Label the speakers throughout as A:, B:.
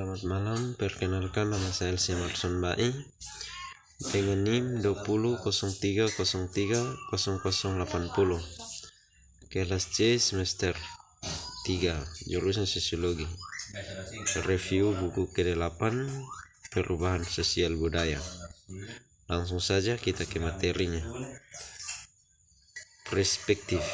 A: Selamat malam, perkenalkan nama saya Elsie Marson Bai dengan NIM 2003030080, kelas C semester 3, jurusan Sosiologi. Review buku ke-8, Perubahan Sosial Budaya. Langsung saja kita ke materinya. Perspektif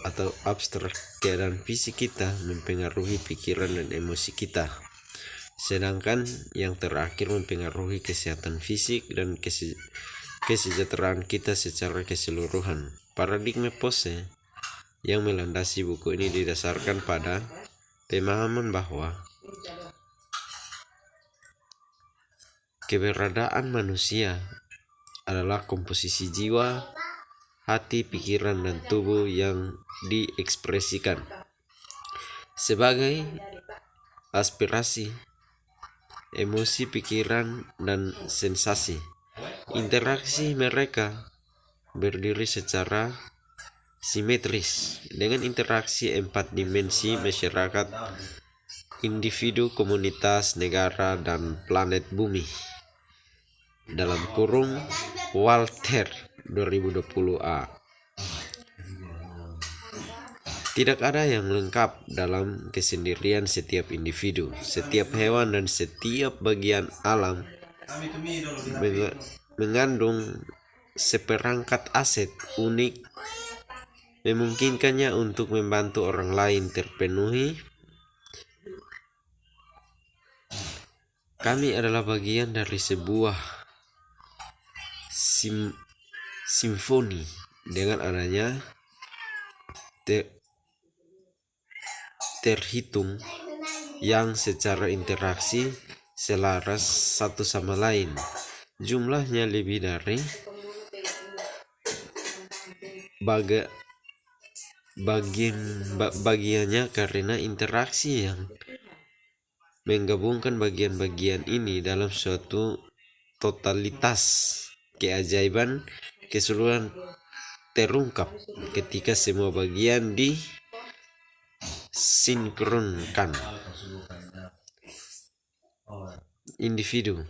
A: atau abstrak keadaan fisik kita mempengaruhi pikiran dan emosi kita, sedangkan yang terakhir mempengaruhi kesehatan fisik dan kesejahteraan kita secara keseluruhan. Paradigma pose yang melandasi buku ini didasarkan pada pemahaman bahwa keberadaan manusia adalah komposisi jiwa, hati, pikiran, dan tubuh yang diekspresikan sebagai aspirasi, emosi, pikiran, dan sensasi. Interaksi mereka berdiri secara simetris dengan interaksi 4 dimensi masyarakat, individu, komunitas, negara, dan planet bumi. Dalam kurung Walter 2020a. Tidak ada yang lengkap dalam kesendirian setiap individu, setiap hewan, dan setiap bagian alam mengandung seperangkat aset unik memungkinkannya untuk membantu orang lain terpenuhi. Kami adalah bagian dari sebuah simfoni dengan adanya terhitung yang secara interaksi selaras satu sama lain. Jumlahnya lebih dari bagiannya karena interaksi yang menggabungkan bagian-bagian ini dalam suatu totalitas. Keajaiban keseluruhan terungkap ketika semua bagian disinkronkan. Individu.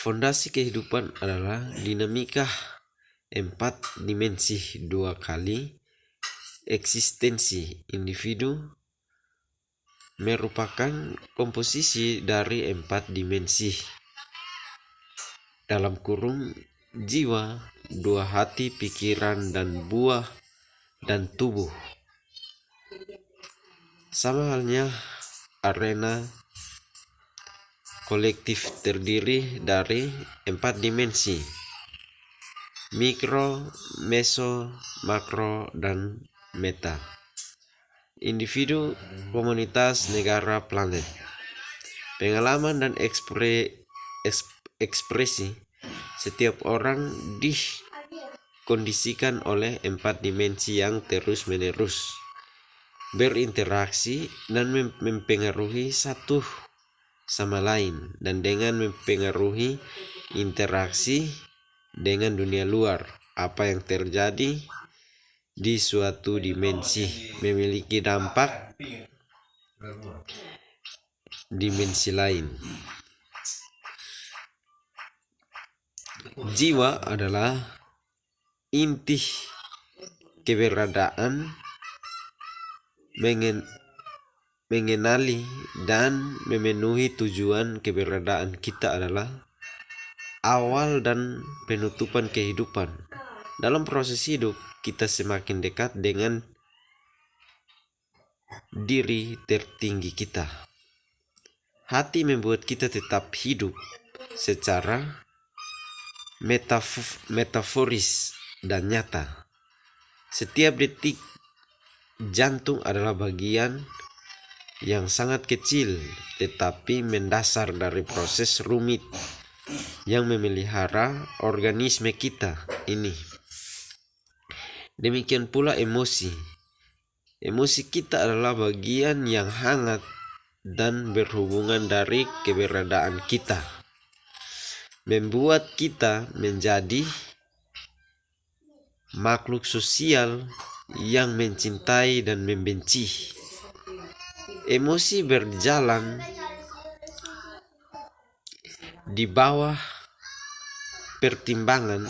A: Fondasi kehidupan adalah dinamika 4 dimensi 2 kali eksistensi. Individu merupakan komposisi dari 4 dimensi. Dalam kurung jiwa, 2 hati, pikiran, dan buah dan tubuh. Sama halnya arena kolektif terdiri dari 4 dimensi: mikro, meso, makro, dan meta. Individu, komunitas, negara, planet. Pengalaman dan ekspresi setiap orang dikondisikan oleh 4 dimensi yang terus-menerus berinteraksi dan mempengaruhi satu sama lain, dan dengan mempengaruhi interaksi dengan dunia luar, apa yang terjadi di suatu dimensi memiliki dampak dimensi lain. Jiwa adalah inti keberadaan, mengenali dan memenuhi tujuan keberadaan kita adalah awal dan penutupan kehidupan. Dalam proses hidup, kita semakin dekat dengan diri tertinggi kita. Hati membuat kita tetap hidup secara metaforis dan nyata. Setiap detik jantung adalah bagian yang sangat kecil tetapi mendasar dari proses rumit yang memelihara organisme kita ini. Demikian pula emosi. Emosi kita adalah bagian yang hangat dan berhubungan dari keberadaan kita, membuat kita menjadi makhluk sosial yang mencintai dan membenci. Emosi berjalan di bawah pertimbangan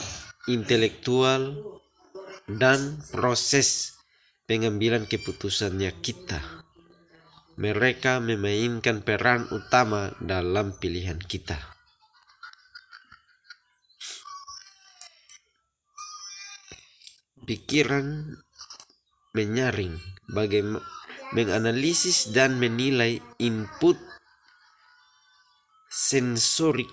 A: intelektual dan proses pengambilan keputusannya kita. Mereka memainkan peran utama dalam pilihan kita. Pikiran menyaring, menganalisis dan menilai input sensorik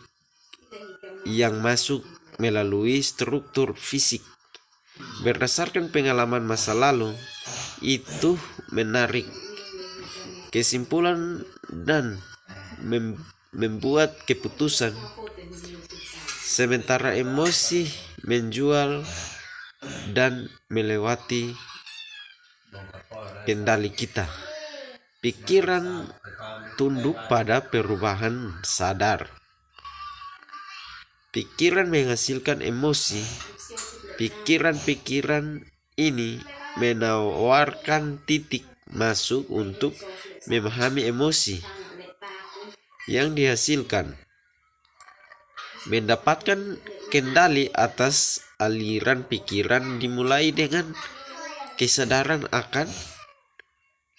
A: yang masuk melalui struktur fisik. Berdasarkan pengalaman masa lalu, itu menarik kesimpulan dan membuat keputusan, sementara emosi menjual dan melewati kendali kita. Pikiran tunduk pada perubahan sadar. Pikiran menghasilkan emosi. Pikiran-pikiran ini menawarkan titik masuk untuk memahami emosi yang dihasilkan, mendapatkan kendali atas aliran pikiran dimulai dengan kesadaran akan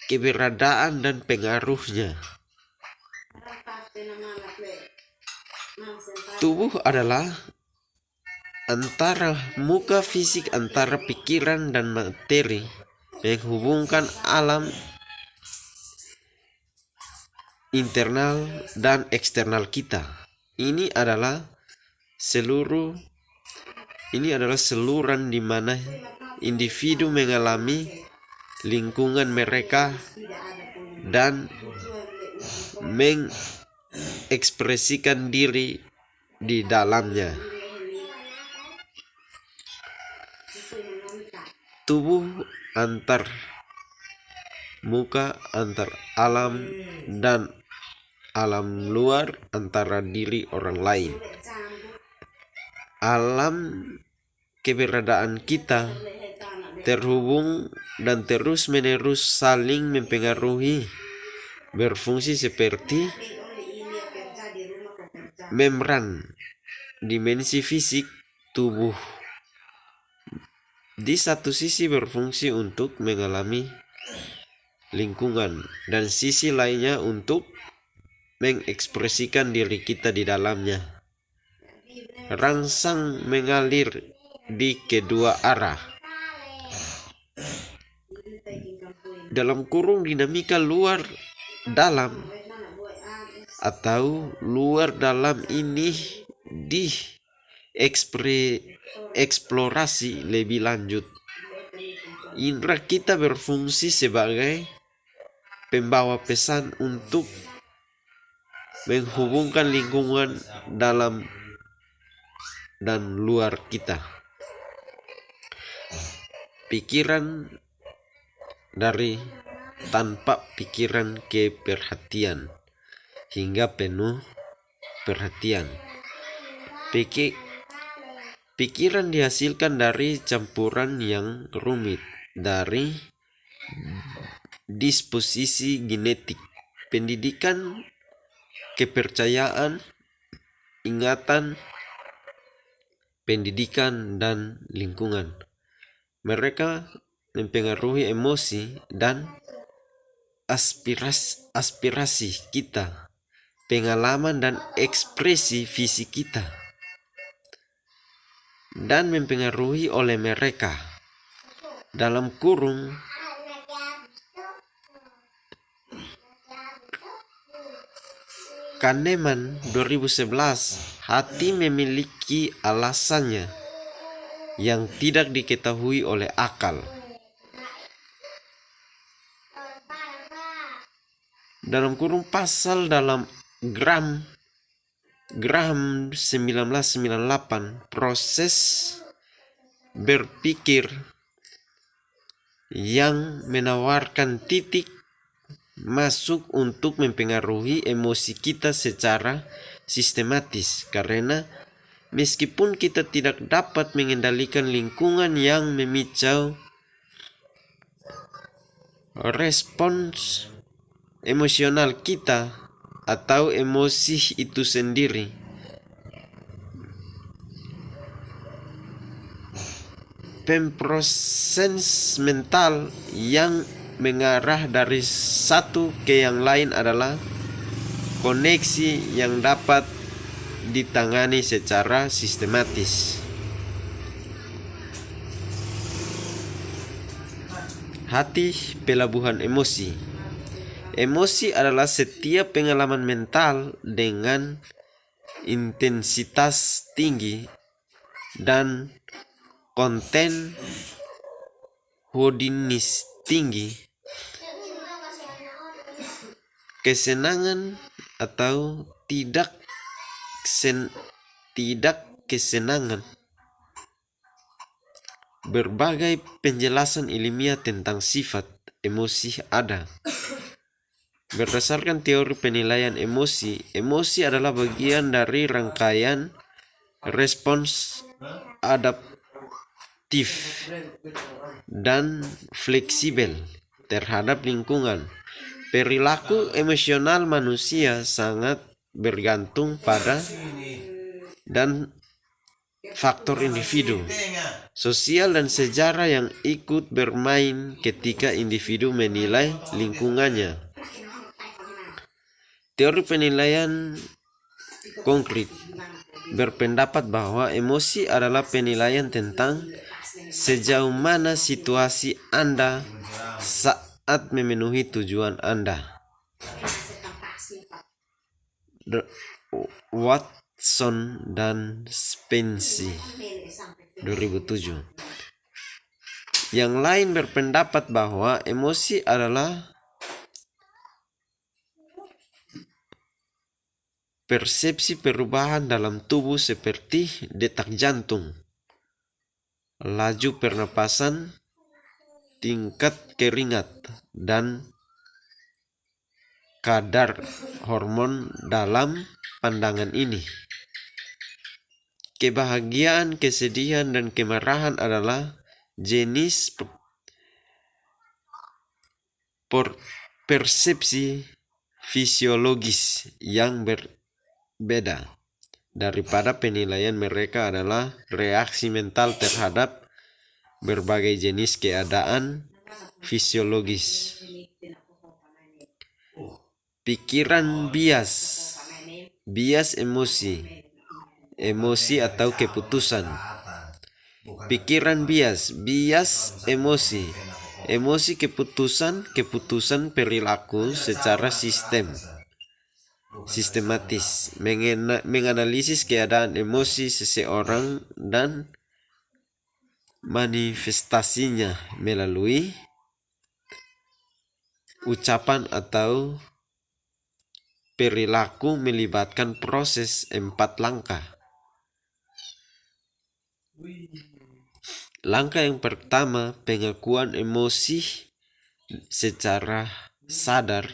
A: keberadaan dan pengaruhnya. Tubuh adalah antara muka fisik antara pikiran dan materi, menghubungkan alam internal dan eksternal kita. Ini adalah saluran di mana individu mengalami lingkungan mereka dan mengekspresikan diri di dalamnya. Tubuh antar muka, antar alam dan alam luar, antara diri orang lain. Alam keberadaan kita terhubung dan terus-menerus saling mempengaruhi, berfungsi seperti membran dimensi fisik tubuh. Di satu sisi berfungsi untuk mengalami lingkungan dan sisi lainnya untuk mengekspresikan diri kita di dalamnya. Rangsang mengalir di kedua arah. Dalam kurung dinamika luar dalam atau luar dalam ini dieksplorasi lebih lanjut. Indra kita berfungsi sebagai pembawa pesan untuk menghubungkan lingkungan dalam dan luar kita. Pikiran dari tanpa pikiran ke perhatian hingga penuh perhatian. Pikiran dihasilkan dari campuran yang rumit, dari disposisi genetik, pendidikan, kepercayaan, ingatan, pendidikan, dan lingkungan. Mereka mempengaruhi emosi dan aspirasi kita, pengalaman dan ekspresi fisik kita, dan mempengaruhi oleh mereka. Dalam kurung Kahneman 2011, hati memiliki alasannya yang tidak diketahui oleh akal. Dalam kurung pasal dalam Graham 1998, proses berpikir yang menawarkan titik masuk untuk mempengaruhi emosi kita secara sistematis, karena meskipun kita tidak dapat mengendalikan lingkungan yang memicau respons emosional kita atau emosi itu sendiri. Proses mental yang mengarah dari satu ke yang lain adalah koneksi yang dapat ditangani secara sistematis. Hati pelabuhan emosi. Emosi adalah setiap pengalaman mental dengan intensitas tinggi dan konten hedonis tinggi. Kesenangan atau tidak kesenangan. Berbagai penjelasan ilmiah tentang sifat emosi ada. Berdasarkan teori penilaian emosi, emosi adalah bagian dari rangkaian respons adaptif dan fleksibel terhadap lingkungan. Perilaku emosional manusia sangat bergantung pada dan faktor individu, sosial dan sejarah yang ikut bermain ketika individu menilai lingkungannya. Teori penilaian konkret berpendapat bahwa emosi adalah penilaian tentang sejauh mana situasi Anda saat memenuhi tujuan Anda. Watson dan Spencer 2007. Yang lain berpendapat bahwa emosi adalah persepsi perubahan dalam tubuh seperti detak jantung, laju pernapasan, tingkat keringat, dan kadar hormon dalam pandangan ini. Kebahagiaan, kesedihan, dan kemarahan adalah jenis persepsi fisiologis yang berbeda daripada penilaian mereka adalah reaksi mental terhadap berbagai jenis keadaan fisiologis. Pikiran bias emosi atau keputusan. Pikiran bias emosi keputusan perilaku secara sistematis, menganalisis keadaan emosi seseorang dan manifestasinya melalui ucapan atau perilaku melibatkan proses 4 langkah. Langkah yang pertama, pengakuan emosi secara sadar,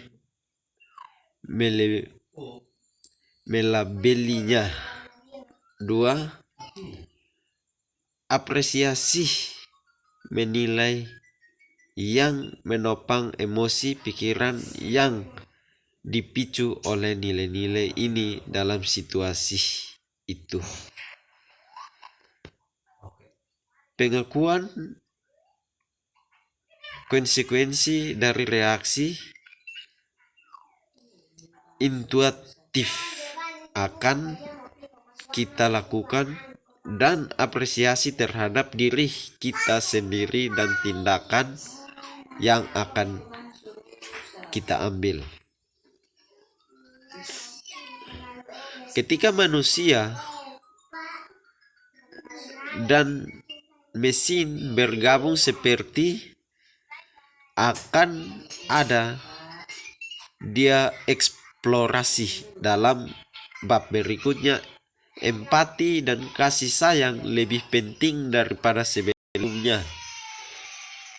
A: melabelinya. 2. Apresiasi, menilai yang menopang emosi pikiran yang dipicu oleh nilai-nilai ini dalam situasi itu. Pengakuan konsekuensi dari reaksi intuitif akan kita lakukan dan apresiasi terhadap diri kita sendiri dan tindakan yang akan kita ambil. Ketika manusia dan mesin bergabung seperti akan ada dia eksplorasi dalam bab berikutnya. Empati dan kasih sayang lebih penting daripada sebelumnya,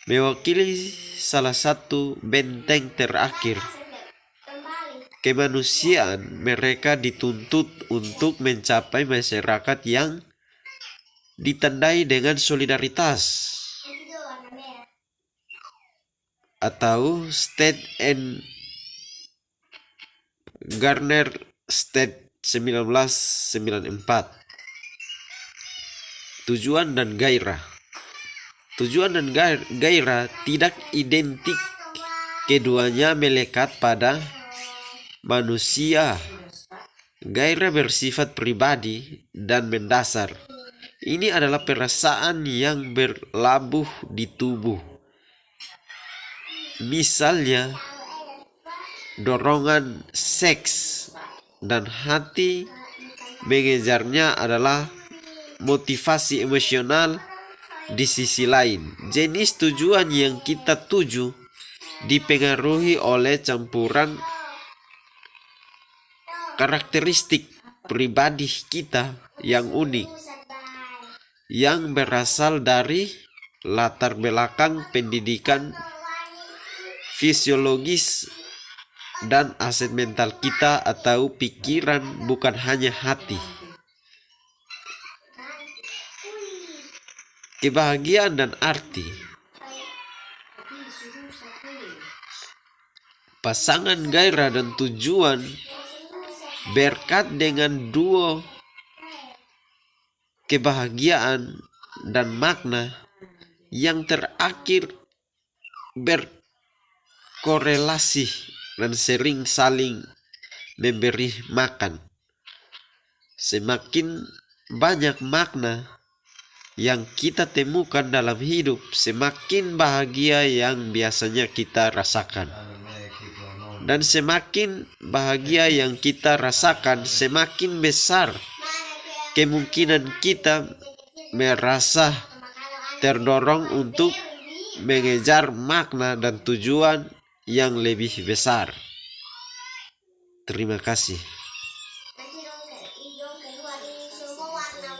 A: mewakili salah satu benteng terakhir kemanusiaan. Mereka dituntut untuk mencapai masyarakat yang ditandai dengan solidaritas, atau State and Garner State 1994. Tujuan dan gairah. Tujuan dan gairah tidak identik. Keduanya melekat pada manusia. Gairah bersifat pribadi dan mendasar. Ini adalah perasaan yang berlabuh di tubuh. Misalnya, dorongan seks dan hati mengejarnya adalah motivasi emosional. Di sisi lain, jenis tujuan yang kita tuju dipengaruhi oleh campuran karakteristik pribadi kita yang unik, yang berasal dari latar belakang pendidikan, fisiologis, dan aset mental kita atau pikiran, bukan hanya hati. Kebahagiaan dan arti. Pasangan gairah dan tujuan berkat dengan duo kebahagiaan dan makna yang terakhir berkorelasi dan sering saling memberi makan. Semakin banyak makna yang kita temukan dalam hidup, semakin bahagia yang biasanya kita rasakan. Dan semakin bahagia yang kita rasakan, semakin besar kemungkinan kita merasa terdorong untuk mengejar makna dan tujuan yang lebih besar. Terima kasih.